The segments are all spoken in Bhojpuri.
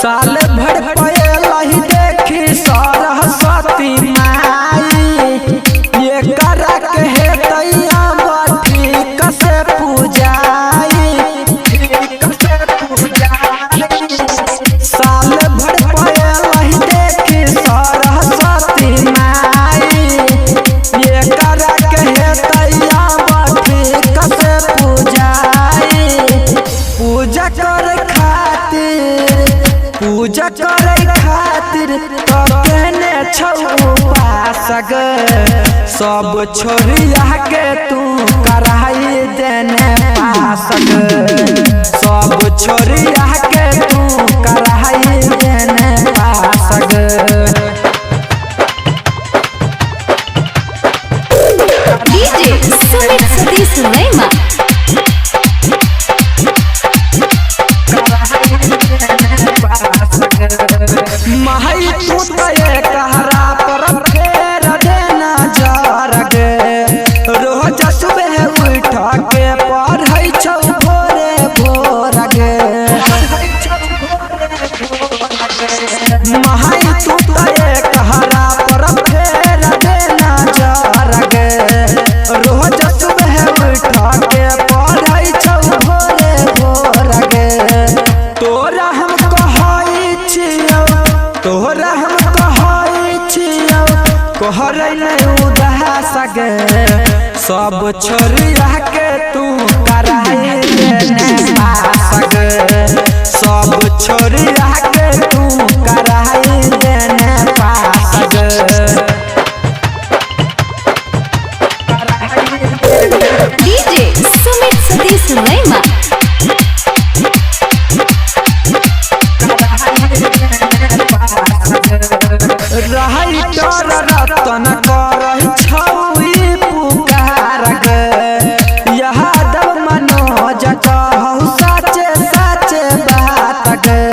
साल भर पहले देखी सरस्वती माई ये करा के है तैया ठीक से पूजाई। साल भर पहले देखी सरस्वती माई ये करा के है तैया ठीक से पूजाई। पूजा करे खातिर कहने छौपासग सब छोरिया के तू कराई देने पासग। सब छोरिया के तू कराई देने पासग। डीजे सुमित सतीश रैमा माई तू तय कहरा पर फेर देना जार गे। रोज सुबह उठ के पढ़ै छौ भोरे भोर गे। माई तू तय कहरा पर फेर देना जार गे। रोज सुबह उठ के पढ़ै छौ भोरे भोर गे। तोरा हम कहै छियौ कहरै नहीं उदास गे। सब छोरिया के तू कराई देने पास गे। सब छोरिया के तू कराई देने पास गे। डीजे सुमित सतीश रैमा रही डर रतन करही छौई पुकार गे। यादव मनोज कहू साचे साचे बात गे।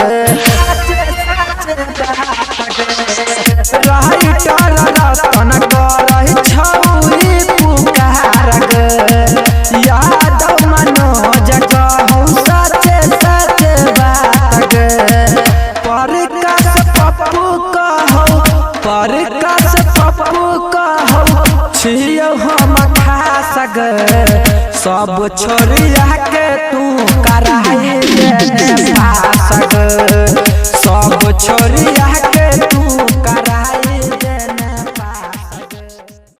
रही डर रतन करही छौई पुकार गे। यादव मनोज कहू साचे साचे बात गे। प्रकाश पप्पू कहू छियौ हम खास गे। सब छोरिया के तू कराई देने पास गे। सब छोरिया के तू